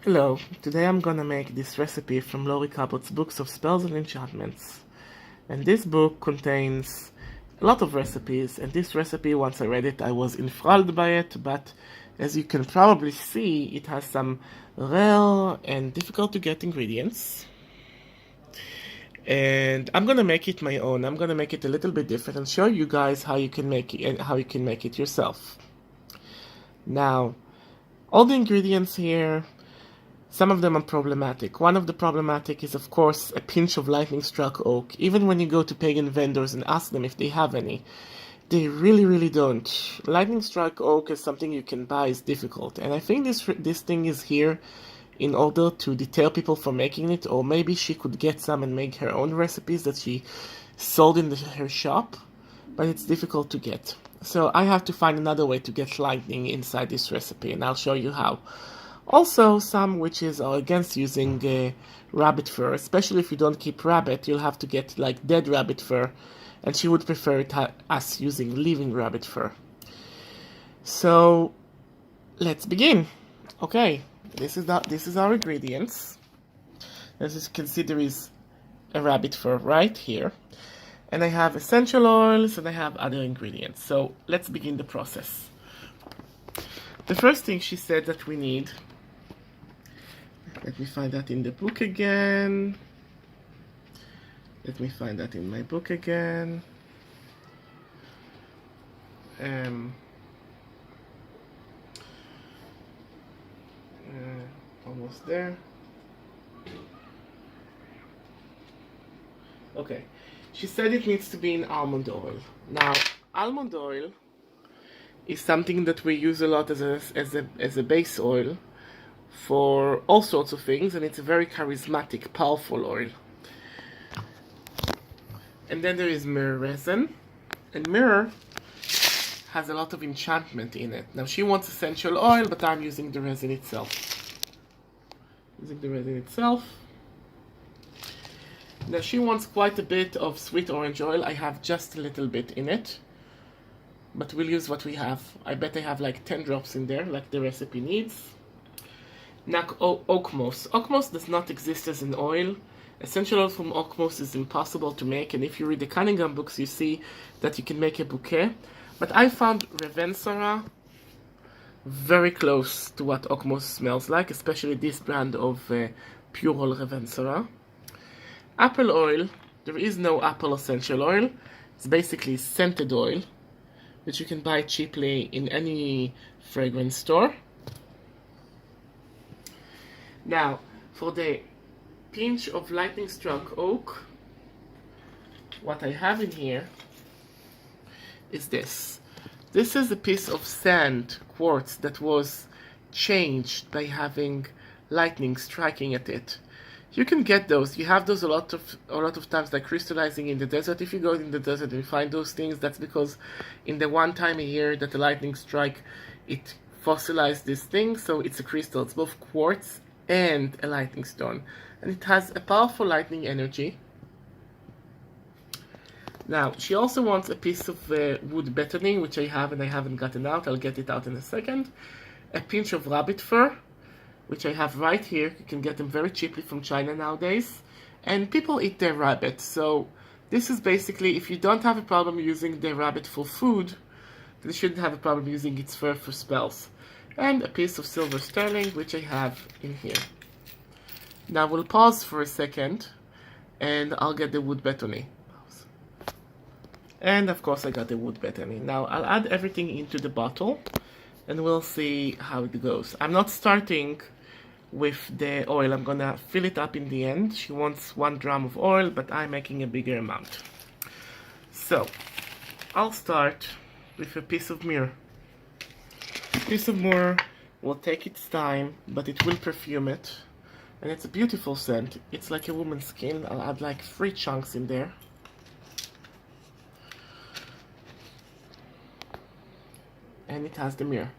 Hello, today I'm gonna make this recipe from Laurie Cabot's Books of Spells and Enchantments. And this book contains a lot of recipes, and this recipe, once I read it, I was enthralled by it, but as you can probably see, it has some rare and difficult to get ingredients. And I'm gonna make it my own. I'm gonna make it a little bit different and show you guys how you can make it and how you can make it yourself. Now, all the ingredients here, some of them are problematic. One of the problematic is, of course, a pinch of lightning struck oak. Even when you go to pagan vendors and ask them if they have any, they really don't. Lightning struck oak is something you can buy, is difficult. And I think this thing is here in order to deter people from making it, or maybe she could get some and make her own recipes that she sold in her shop, but it's difficult to get. So I have to find another way to get lightning inside this recipe, and I'll show you how. Also, some witches are against using rabbit fur, especially if you don't keep rabbit. You'll have to get like dead rabbit fur, and she would prefer us using living rabbit fur. So let's begin. Okay, this is our ingredients. As you can see, there is a rabbit fur right here, and I have essential oils and I have other ingredients. So let's begin the process. The first thing she said that we need. Let me find that in the book again. Let me find that in my book again. Almost there. Okay. She said it needs to be in almond oil. Now, almond oil is something that we use a lot as a base oil for all sorts of things, and it's a very charismatic, powerful oil. And then there is myrrh resin, and myrrh has a lot of enchantment in it. Now she wants essential oil, but I'm using the resin itself. Now she wants quite a bit of sweet orange oil. I have just a little bit in it, but we'll use what we have. I bet I have like 10 drops in there, like the recipe needs. Now, oak moss. Oak moss does not exist as an oil. Essential oil from oak moss is impossible to make, and if you read the Cunningham books, you see that you can make a bouquet. But I found Ravensara very close to what oak moss smells like, especially this brand of pure oil Ravensara. Apple oil. There is no apple essential oil. It's basically scented oil, which you can buy cheaply in any fragrance store. Now, for the pinch of lightning struck oak, what I have in here is this. This is a piece of sand, quartz, that was changed by having lightning striking at it. You can get those. You have those a lot of times, like crystallizing in the desert. If you go in the desert and you find those things, that's because in the one time a year that the lightning strike, it fossilized this thing, so it's a crystal. It's both quartz and a lightning stone, and it has a powerful lightning energy. Now she also wants a piece of wood betony, which I have and I haven't gotten out. I'll get it out in a second. A pinch of rabbit fur, which I have right here. You can get them very cheaply from China nowadays, and people eat their rabbit, so this is basically, if you don't have a problem using the rabbit for food, you shouldn't have a problem using its fur for spells. And a piece of silver sterling, which I have in here. Now we'll pause for a second, and I'll get the wood betony. And of course I got the wood betony. Now I'll add everything into the bottle, and we'll see how it goes. I'm not starting with the oil. I'm gonna fill it up in the end. She wants 1 dram of oil, but I'm making a bigger amount. So I'll start with a piece of myrrh. Piece of myrrh will take its time, but it will perfume it, and it's a beautiful scent. It's like a woman's skin. I'll add like 3 chunks in there. And it has the myrrh.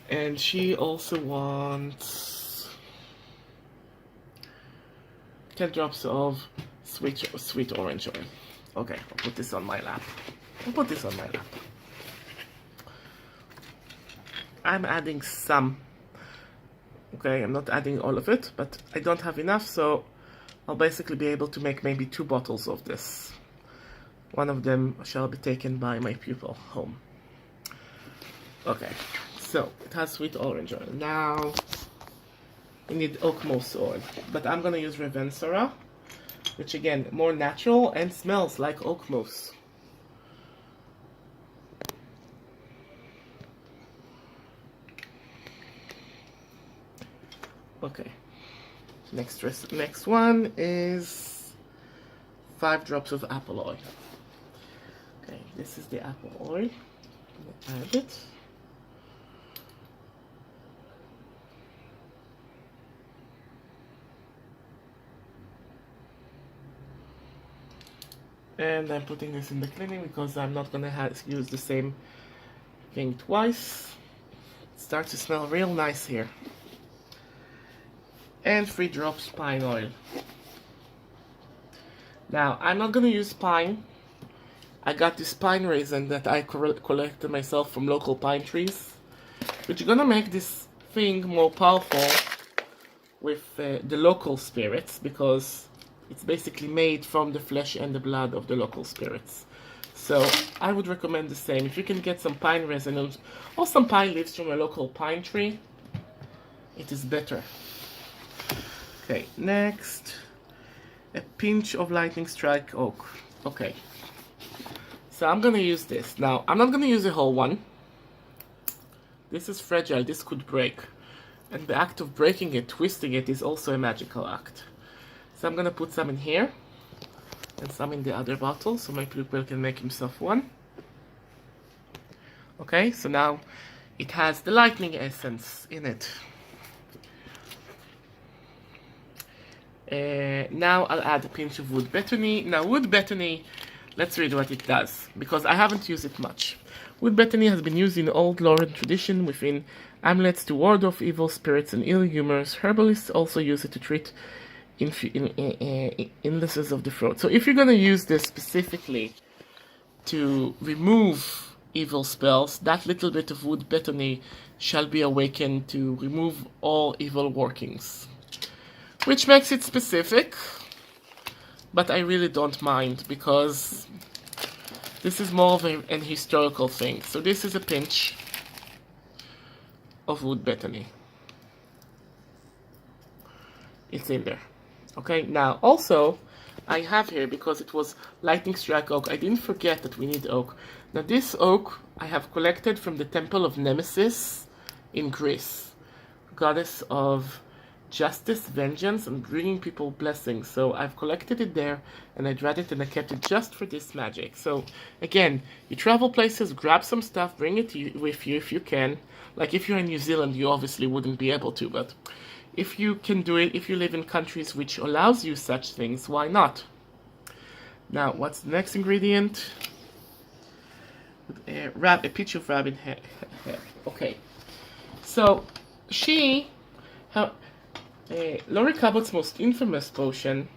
And she also wants 10 drops of sweet orange oil. Okay, I'll put this on my lap. I'm adding some Okay, I'm not adding all of it, but I don't have enough, so I'll basically be able to make maybe 2 bottles of this. One of them shall be taken by my pupil home. Okay, so it has sweet orange oil. Now we need oak moss oil, but I'm gonna use Ravensara, which again, more natural and smells like oak moss. Okay, next one is 5 drops of apple oil. Okay, this is the apple oil. I'm gonna add it. And I'm putting this in the cleaning because I'm not gonna use the same thing twice. It starts to smell real nice here. And 3 drops pine oil. Now, I'm not gonna use pine. I got this pine resin that I collected myself from local pine trees, which is gonna make this thing more powerful with the local spirits, because it's basically made from the flesh and the blood of the local spirits. So I would recommend the same. If you can get some pine resin or some pine leaves from a local pine tree, it is better. Okay, next, a pinch of lightning strike oak. Okay, so I'm gonna use this. Now, I'm not gonna use a whole one. This is fragile, this could break. And the act of breaking it, twisting it, is also a magical act. So I'm gonna put some in here, and some in the other bottle, so my pupil can make himself one. Okay, so now it has the lightning essence in it. Now I'll add a pinch of wood betony. Now wood betony, let's read what it does, because I haven't used it much. Wood betony has been used in old Laurie tradition within amulets to ward off evil spirits and ill humors. Herbalists also use it to treat illnesses of the throat. So if you're going to use this specifically to remove evil spells, that little bit of wood betony shall be awakened to remove all evil workings. Which makes it specific, but I really don't mind, because this is more of an historical thing. So this is a pinch of wood betony. It's in there. Okay, now also I have here, because it was lightning strike oak, I didn't forget that we need oak. Now this oak I have collected from the temple of Nemesis in Greece, goddess of justice, vengeance, and bringing people blessings. So I've collected it there, and I dried it, and I kept it just for this magic. So again, you travel places, grab some stuff, bring it with you if you can. Like if you're in New Zealand, you obviously wouldn't be able to, but if you can do it, if you live in countries which allows you such things, why not? Now, what's the next ingredient? A pinch of rabbit hair. Okay, so Laurie Cabot's most infamous potion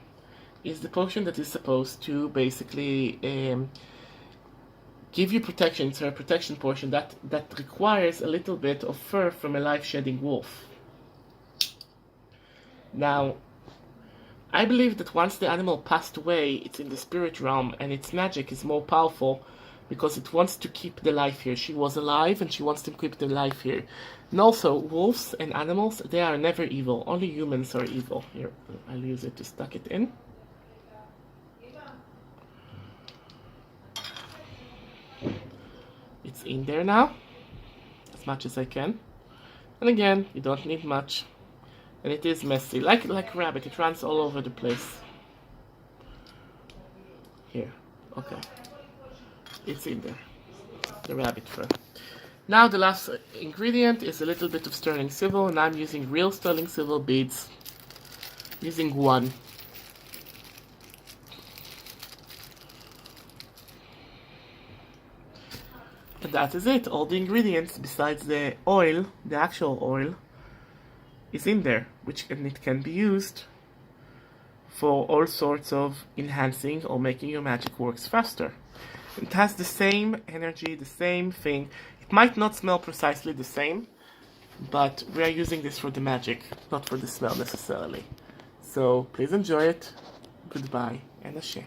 is the potion that is supposed to basically give you protection. It's her protection potion that requires a little bit of fur from a life-shedding wolf. Now, I believe that once the animal passed away, it's in the spirit realm, and its magic is more powerful because it wants to keep the life here. She was alive, and she wants to keep the life here. And also, wolves and animals, they are never evil. Only humans are evil. Here, I'll use it to stuck it in. It's in there now, as much as I can. And again, you don't need much. And it is messy, like rabbit, it runs all over the place. Here, okay. It's in there, the rabbit fur. Now the last ingredient is a little bit of sterling silver, and I'm using real sterling silver beads. Using 1. And that is it. All the ingredients besides the oil, the actual oil, is in there, and it can be used for all sorts of enhancing or making your magic works faster. It has the same energy, the same thing. It might not smell precisely the same, but we are using this for the magic, not for the smell necessarily. So please enjoy it. Goodbye and ashe.